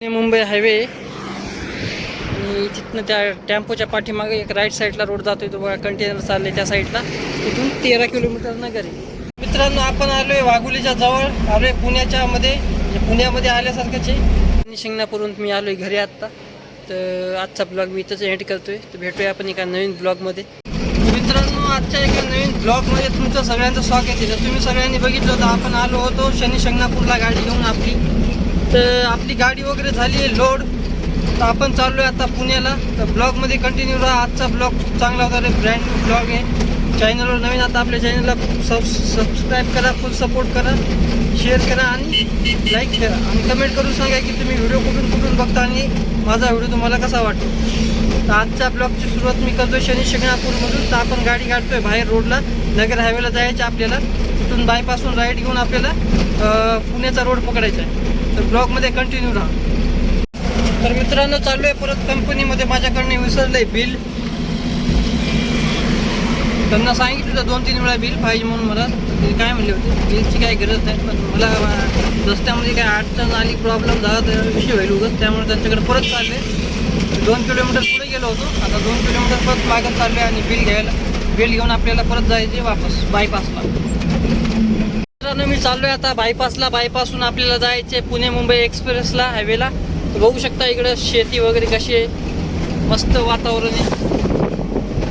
Mumbai highway आणि तिथनं त्या टेम्पोच्या पाठीमागे एक राईट साईडला रोड जातोय तो बघा कंटेनर चालले त्या साईडला तिथून 13 किलोमीटर नगर आहे. मित्रांनो आपण आलोय वाघोलीच्या जवळ आलोय पुण्याच्या मध्ये म्हणजे पुण्यामध्ये आल्यासारखंच आहे आणि शिंगणापूरहून मी आलोय घरी आत्ता. तर आजचा ब्लॉग मी इथंच एंड करतोय. तर भेटूया आपण एका नवीन ब्लॉगमध्ये. मित्रांनो आजच्या एका नवीन ब्लॉगमध्ये तुमचं सगळ्यांचं स्वागत आहे. जर तुम्ही सगळ्यांनी बघितलं होतं आपण आलो होतो शनी शिंगणापूरला गाडी घेऊन आपली. तर आपली गाडी वगैरे झाली आहे लोड. तर आपण चाललो आहे आता पुण्याला. तर ब्लॉगमध्ये कंटिन्यू राहा. आजचा ब्लॉग खूप चांगला होता रे. ब्रँड न्यू ब्लॉग आहे. चॅनलवर नवीन आता आपल्या चॅनलला सबस्क्राईब करा, फुल सपोर्ट करा, शेअर करा आणि लाईक करा आणि कमेंट करून सांगा की तुम्ही व्हिडिओ कुठून बघता आणि माझा व्हिडिओ तुम्हाला कसा वाटतो. तर आजच्या ब्लॉगची सुरुवात मी करतोय शनी शिंगणापूरमधून. तर आपण गाडी काढतोय बाहेर रोडला. नगर हायवेला जायचं आपल्याला. तिथून बायपासून राईट घेऊन आपल्याला पुण्याचा रोड पकडायचा आहे. तर ब्लॉगमध्ये कंटिन्यू राहा. तर मित्रांनो चालू आहे परत कंपनीमध्ये. माझ्याकडनं विसरलंय बिल. त्यांना सांगितलं 2-3 वेळा बिल पाहिजे म्हणून मला. ते काय म्हणले होते बिलची काही गरज नाही, पण मला रस्त्यामध्ये काय अडचण आली, प्रॉब्लेम झाला तर विषय होईल उगत. त्यामुळे त्यांच्याकडे परत चालले. 2 किलोमीटर पुढे गेलो होतो. आता 2 किलोमीटर परत मागत चाललो आहे आणि बिल घेऊन आपल्याला परत जायचे वापस बायपासला. मित्रांनो मी चाललोय आता बायपासला. बायपासून आपल्याला जायचे पुणे मुंबई एक्सप्रेसला हायवेला. बघू शकता इकडं शेती वगैरे कशी आहे. मस्त वातावरण आहे.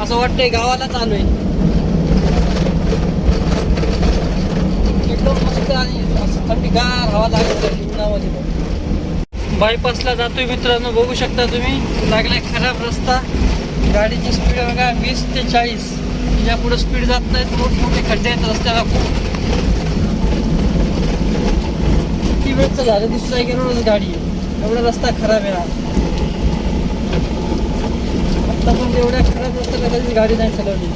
असं वाटतंय गावाला चालू आहे. एकदम मस्त आणि असं थंडीगार हवा लागत उन्हामध्ये. बायपासला जातोय मित्रांनो. बघू शकता तुम्ही लागलाय खराब रस्ता. गाडीची स्पीड बघा 20 ते 40. या पुढे स्पीड जात नाहीत. मोठमोठे खड्डे आहेत रस्त्याला खूप. किती वेळचं झालं दिसतंय की रोज गाडी आहे. एवढा रस्ता खराब आहे. आता पण एवढ्या खराब रस्त्याला कधी गाडी नाही चालवली.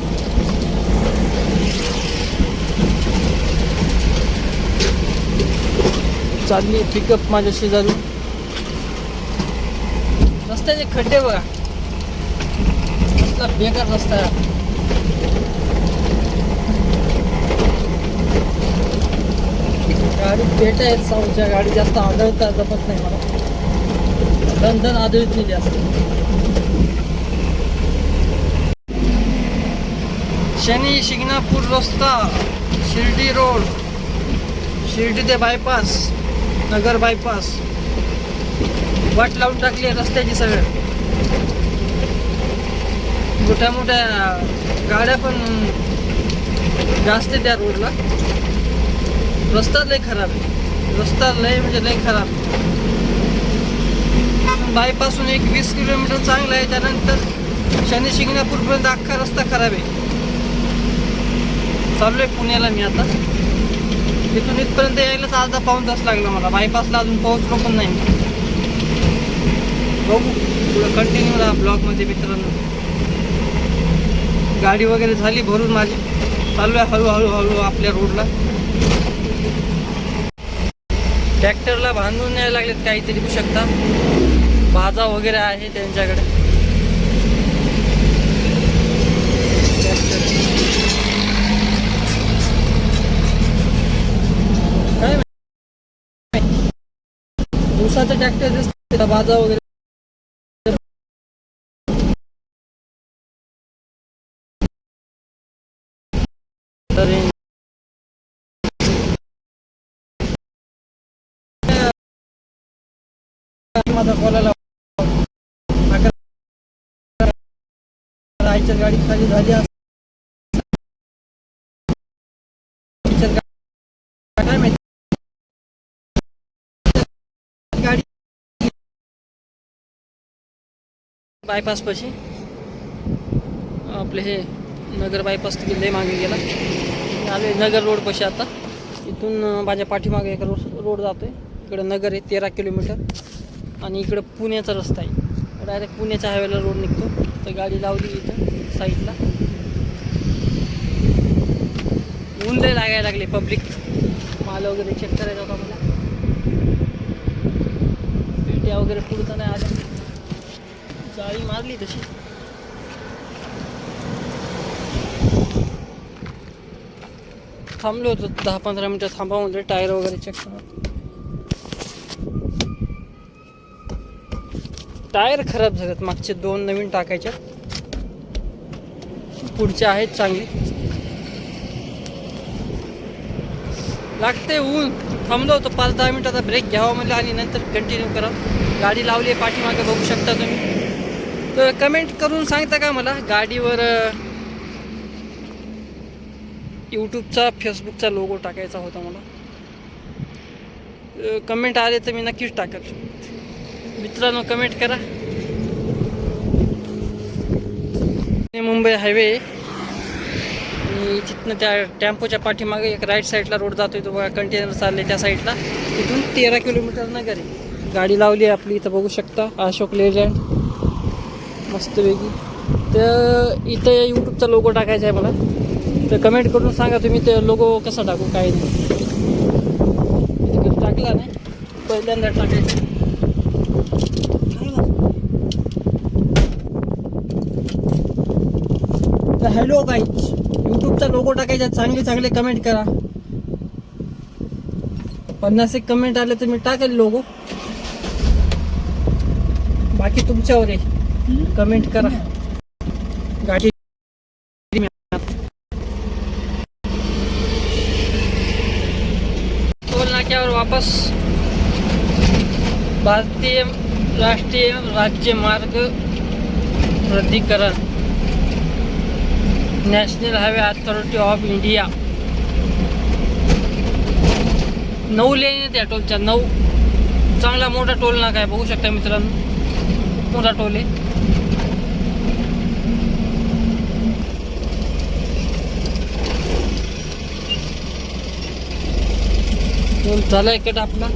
चालली पिकअप माझ्या शेजारून. रस्त्याचे खड्डे बघा. रस्ता बेकार रस्ता आहे. गाडी पेट आहेत साऊच्या. गाडी जास्त आदळता जमत नाही मला. दन आदळत नाही जास्त. शनी शिंगणापूर रस्ता, शिर्डी रोड, शिर्डी ते बायपास, नगर बायपास. वाट लावून टाकली आहे रस्त्याची सगळं. मोठ्या गाड्या पण जास्त त्या रोडला. रस्ता लय खराब आहे. रस्ता लय म्हणजे लय खराब. बायपासून एक 20 किलोमीटर चांगला आहे. त्यानंतर शनी शिंगणापूरपर्यंत अख्खा रस्ता खराब आहे. चालू आहे पुण्याला मी आता. इथून इथपर्यंत यायलाच अर्धा पाऊण तास लागला मला. बायपासला अजून पोहोचलो पण नाही. बघू पुढं कंटिन्यू राहा ब्लॉगमध्ये मित्रांनो. गाडी वगैरे झाली भरून माझी. चालू आहे हळूहळू आपल्या रोडला. ट्रॅक्टरला बांधून न्यायला लागलेत काहीतरी. बघू शकता बाजा वगैरे आहे त्यांच्याकडे. काय ऊसाचं ट्रॅक्टर दिसतं. बाजा वगैरे तर माझा कॉलाला आईच्या गाडी खाली झाली. काय माहिती गाडी बायपास पाशी आपले हे नगर बायपास लय मागे गेला. आले नगर रोड पाशी आता. इथून माझ्या पाठीमागे एक रोड जातोय. इकडं नगर आहे 13 किलोमीटर आणि इकडं पुण्याचा रस्ता आहे. डायरेक्ट पुण्याच्या हायवेला रोड निघतो. तर गाडी लावली इथं साईडला. ऊन लय लागायला लागले. पब्लिक माल वगैरे चेक करायचा होता मला. पेट्या वगैरे पुढचा नाही आल्या. जाळी मारली तशी. थांबलो होतो 10-15 मिनटं. थांबा म्हणजे टायर वगैरे चेक करा. टायर खराब झालेत, मागचे 2 नवीन टाकायच्या, पुढचे आहेत चांगले. लागते ऊन, थांबलो होतो 5-10 मिनिटाचा ब्रेक घ्यावा म्हणलं आणि नंतर कंटिन्यू करा. गाडी लावली आहे पाठीमागे, बघू शकता तुम्ही. तर कमेंट करून सांगता का मला गाडीवर यूट्यूबचा फेसबुकचा लोगो टाकायचा होता मला. कमेंट आले तर मी नक्कीच टाकेल. मित्रांनो कमेंट करा. मुंबई हायवे आणि तिथनं त्या टेम्पोच्या पाठीमागे एक राईट साईडला रोड जातोय, तो बघा कंटेनर चालले त्या साईडला. तिथून 13 किलोमीटर नगर आहे. गाडी लावली आहे आपली इथं, बघू शकता अशोक लेलँड मस्तपैकी. तर इथं यूट्यूबचा लोगो टाकायचा आहे मला. तर कमेंट करून सांगा तुम्ही ते लोगो कसा टाकू, काय नाही. टाकला नाही, पहिल्यांदा टाकायचं. तर हॅलो गाईज, यूट्यूबचा लोगो टाकायचा, चांगले कमेंट करा. 50 कमेंट आले तर मी टाकेल लोगो, बाकी तुमच्यावर आहे. कमेंट करा. गाडी टोल नाक्यावर वापस. भारतीय राष्ट्रीय राज्य मार्ग प्राधिकरण, national highway authority of India. 9 लेन आहेत या टोलच्या, 9. चांगला मोठा टोल नाका आहे, बघू शकता मित्रांनो, मोठा टोल आहे. टोल झाला कट आपला,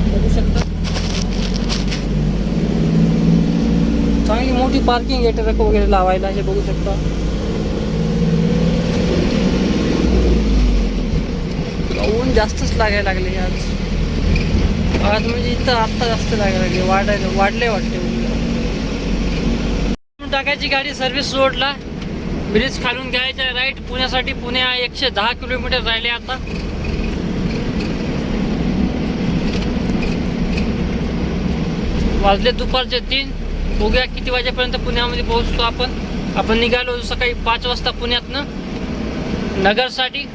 बघू शकता. चांगली मोठी पार्किंग आहे, ट्रक वगैरे लावायला, हे बघू शकता. ऊन जास्तच लागायला लागले आज म्हणजे इथं आत्ता जास्त लागायला लागले, वाढले वाटते. टाकायची गाडी सर्व्हिस रोडला, ब्रिज खालून घ्यायचा राईट पुण्यासाठी. पुणे 110 किलोमीटर राहिले आता. वाजले दुपारचे 3. बघूया किती वाजेपर्यंत पुण्यामध्ये पोहोचतो आपण निघालो सकाळी 5 वाजता पुण्यातनं नगरसाठी.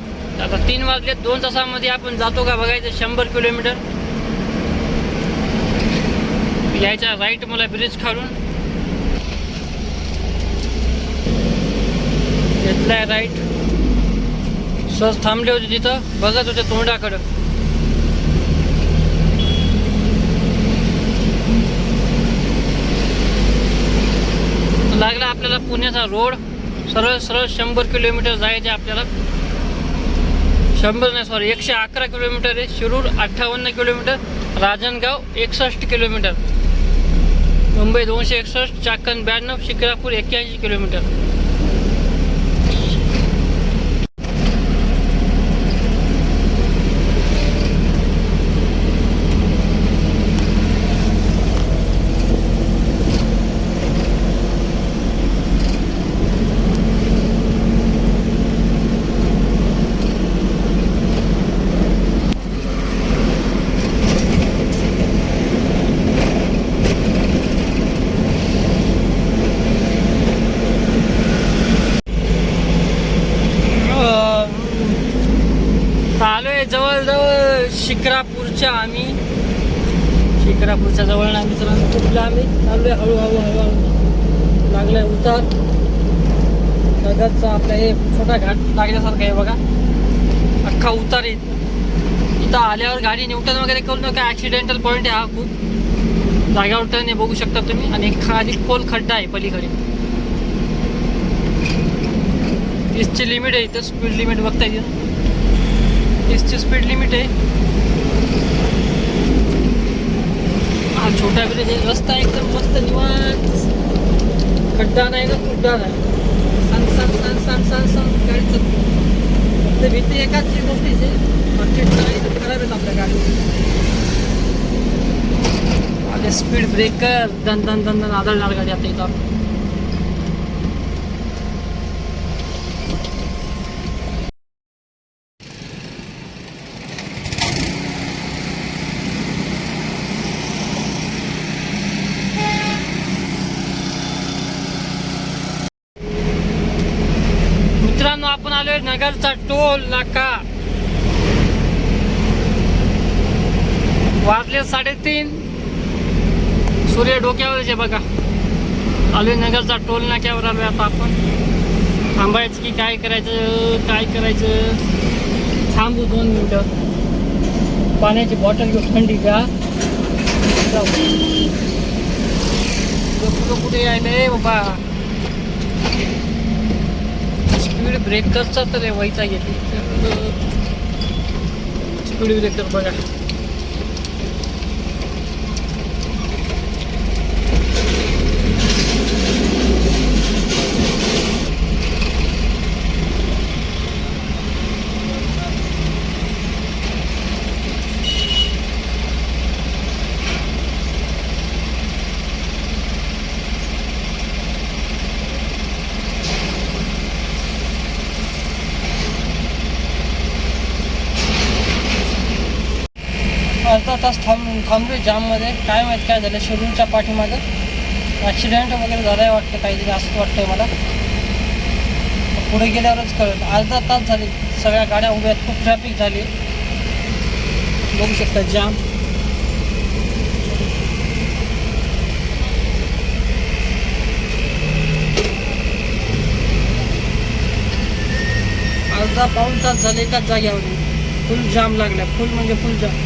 आता 3 वाजले, 2 तासामध्ये आपण जातो का बघायचं. 100 किलोमीटर यायचा राईट मला ब्रिज खालून, घेतलाय राईट. सहज थांबले होते तिथं, बघत होते तोंडाकडं. लागला आपल्याला पुण्याचा रोड, सरळ 100 किलोमीटर जायचे आपल्याला. 100 नाही, सॉरी 111 किलोमीटर आहे. Shirur 58 kilometre, Ranjangaon 61 kilometre, Mumbai 261, Chakan 92, Shikrapur 81 kilometre. जवळजवळ शिक्रापूरच्या जवळ ना मित्रांनो, खूप लांब आहे. चालू आहे हळूहळू लागलाय उतार. नगरचा आपला हे छोटा घाट लागल्यासारखं आहे बघा, अख्खा उतार आहे. इथं आल्यावर गाडी न्यूटन वगैरे करू नका, ॲक्सिडेंटल पॉईंट आहे हा खूप. जाग्यावर टर्न आहे, बघू शकता तुम्ही. आणि खाली खोल खड्डा आहे पलीकडे. 30ची लिमिट आहे इथं, स्पीड लिमिट बघता येईल. 30ची स्पीड लिमिट आहे. हा छोटा ब्रिज आहे. रस्ता एकदम मस्त निवांत, खड्डा नाही ना खुड्डा नाही. सांग गाडी चालते. ते भीती एकाच गोष्टीचे, मागचे टायर खराब आहेत आपल्या गाडी. आले स्पीड ब्रेकर, दन आदळणार गाडी आता इथं. आपण आलोय नगरचा टोल नाका. वाजले 3:30. सूर्य डोक्यावरचे बघा. आलोय नगरचा टोल नाक्यावर आलोय. आता आपण थांबायचं की काय करायचं थांबू 2 मिनिटं. पाण्याची बॉटल घेऊ थंडी का कुठे यायलंय बाबा. स्पीड ब्रेकरचा तर व्हायचा घेतली. स्पीड ब्रेकर बघा. अर्धा तास थांबलोय जाममध्ये. काय माहीत काय झालं. शेड्यूलच्या पाठीमागं ॲक्सिडेंट वगैरे झालं आहे वाटतं, काहीतरी असं वाटतंय मला. पुढे गेल्यावरच कळलं. अर्धा तास झाले, सगळ्या गाड्या उभ्या आहेत, खूप ट्रॅफिक झाली. बघू शकता जाम. अर्धा पाऊण तास झाले एकाच जाग्यावर. फुल जाम लागला, फुल म्हणजे फुल जाम.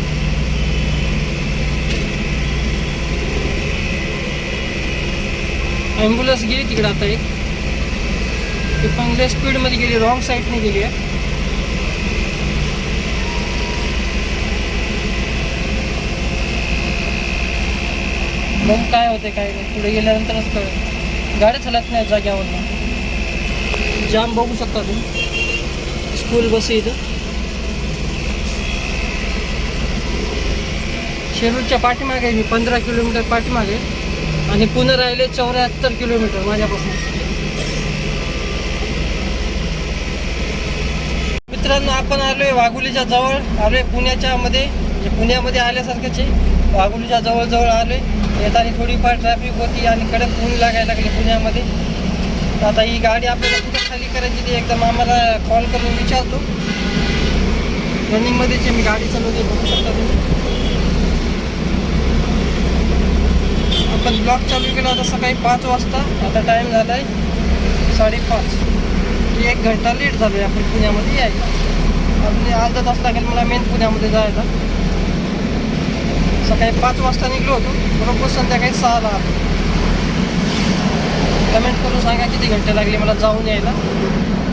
ॲम्ब्युलन्स गेली तिकडे आता एक. ती पण लय स्पीडमध्ये गेली, रॉंग साईडने गेली आहे. मग काय होते काय नाही, पुढे गेल्यानंतरच कळेल. गाड्या चालत नाही जाग्यावर. जाम बघू शकता तुम्ही. स्कूल बस इथं शेरूरच्या पाठीमागे. मी 15 किलोमीटर पाठीमागे आणि पुणे राहिले 74 किलोमीटर माझ्यापासून. मित्रांनो, आपण आलोय वाघोलीच्या जवळ. आलोय पुण्याच्या मध्ये, म्हणजे पुण्यामध्ये आल्यासारखंच आहे. वाघोलीच्या जवळ आलोय. येताना थोडीफार ट्रॅफिक होती आणि कडक ऊन लागायला लागले पुण्यामध्ये. तर आता ही गाडी आपल्याला कुठे खाली करायची ती एकदम आम्हाला कॉल करून विचारतो. रनिंगमध्येच मी गाडी चालवते, बघू शकता तुम्ही. आपण ब्लॉक चालू केला होता सकाळी 5 वाजता. आता टाईम झाला आहे 5:30. 1 घंटा लेट झालो आहे आपण पुण्यामध्ये यायला. आपले अर्धा तास लागेल मला मेन पुण्यामध्ये जायला. सकाळी 5 वाजता निघलो होतो, बरोबर संध्याकाळी 6ला आलो. कमेंट करून सांगा किती घंटे लागले मला जाऊन यायला.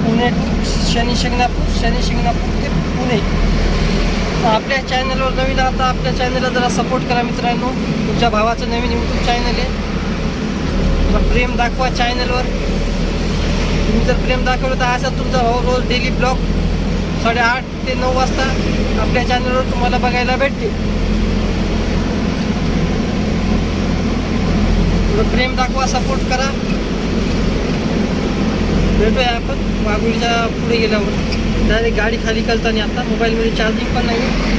पुणे टू शनी शिंगणापूर ते पुणे. आपल्या चॅनलवर नवीन आता आपल्या चॅनलला जरा सपोर्ट करा मित्रांनो. तुमच्या भावाचं नवीन यूट्यूब चॅनल आहे. प्रेम दाखवा चॅनलवर. तुम्ही जर प्रेम दाखवलं तर असं तुमचा भाऊ रोज डेली ब्लॉग 8:30 ते 9 वाजता आपल्या चॅनलवर तुम्हाला बघायला भेटते. प्रेम दाखवा, सपोर्ट करा. भेटूया आपण वाघोलीच्या पुढे गेल्यावर. डायरेक्ट गाडी खाली करताना आता मोबाईलमध्ये चार्जिंग पण नाही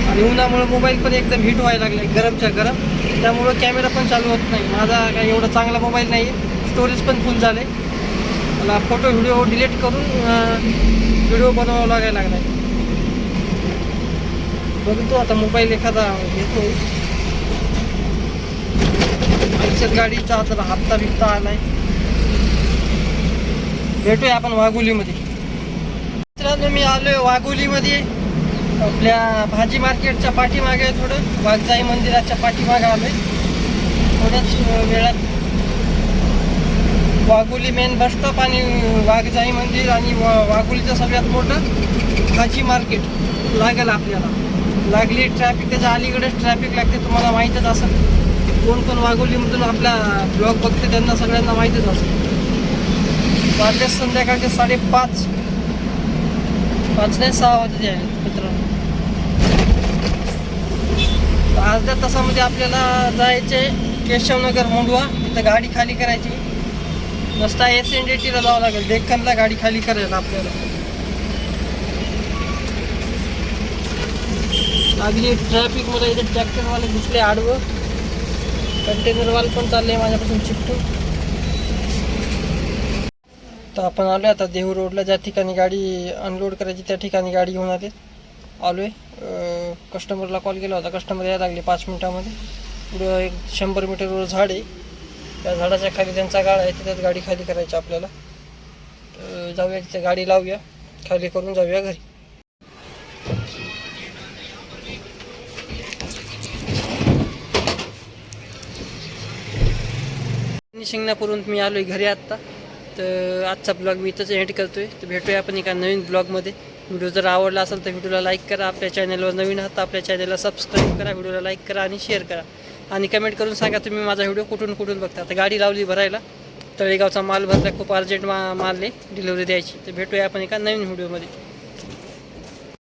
आणि उन्हामुळे मोबाईल पण एकदम हीट व्हायला लागला आहे, गरमच्या गरम. त्यामुळं कॅमेरा पण चालू होत नाही. माझा काही एवढा चांगला मोबाईल नाही आहे. स्टोरेज पण फुल झालं आहे. मला फोटो व्हिडिओ डिलीट करून व्हिडिओ बनवावा लागायला लागला आहे. बघतो आता मोबाईल एखादा घेतो. आयुष्यात गाडीचा आता हप्ता बिप्ता आला आहे. भेटूया आपण वाघोलीमध्ये. मित्रांनो, मी आलो आहे वाघोलीमध्ये. आपल्या भाजी मार्केटच्या पाठीमागे थोडं वाघजाई मंदिराच्या पाठीमागे आलो आहे. थोड्याच वेळात वाघोली मेन बस स्टॉप आणि वाघजाई मंदिर आणि वाघोलीचं सगळ्यात मोठं भाजी मार्केट लागेल आपल्याला. लागली ट्रॅफिक, त्याच्या अलीकडेच ट्रॅफिक लागते, तुम्हाला माहीतच असेल. कोण वाघोलीमधून आपला ब्लॉग बघते त्यांना सगळ्यांना माहीतच असेल. वाजले संध्याकाळचे 5:30. 5 नाही 6 वाजले आहे मित्रांनो. अर्ध्या तासामध्ये आपल्याला जायचे केशवनगर मोंडवा. तिथं गाडी खाली करायची. रस्ता SNDTला जावं लागेल. डेक्कनला गाडी खाली करायला आपल्याला. लागली ट्रॅफिकमध्ये. इथे ट्रॅक्टरवाले दिसले आडवं. कंटेनरवाले पण चालले माझ्यापासून चिपटून. तर आपण आलो आता देहू रोडला, ज्या ठिकाणी गाडी अनलोड करायची त्या ठिकाणी गाडी घेऊन आलो आहे. कस्टमरला कॉल केला होता, कस्टमर यायला लागले 5 मिनटामध्ये. पुढं एक 100 मीटरवर झाड आहे, त्या झाडाच्या खाली त्यांचा गाळा आहे, त्याच्यात गाडी खाली करायची आपल्याला. जाऊया तिथे गाडी लावूया, खाली करून जाऊया घरी. शिंगणापूरहून मी आलो आहे घरी आत्ता. तर आजचा ब्लॉग मी इथंच एंड करतो आहे. तर भेटूया आपण एका नवीन ब्लॉगमध्ये. व्हिडिओ जर आवडला असेल तर व्हिडिओला लाईक करा. आपल्या चॅनलवर नवीन आहात तर आपल्या चॅनलला सबस्क्राईब करा, व्हिडिओला लाईक करा आणि शेअर करा. आणि कमेंट करून सांगा तुम्ही माझा व्हिडिओ कुठून बघता. आता गाडी लावली भरायला, तळेगावचा माल भरला, खूप अर्जंट माल आहे डिलिव्हरी द्यायची. तर भेटूया आपण एका नवीन व्हिडिओमध्ये.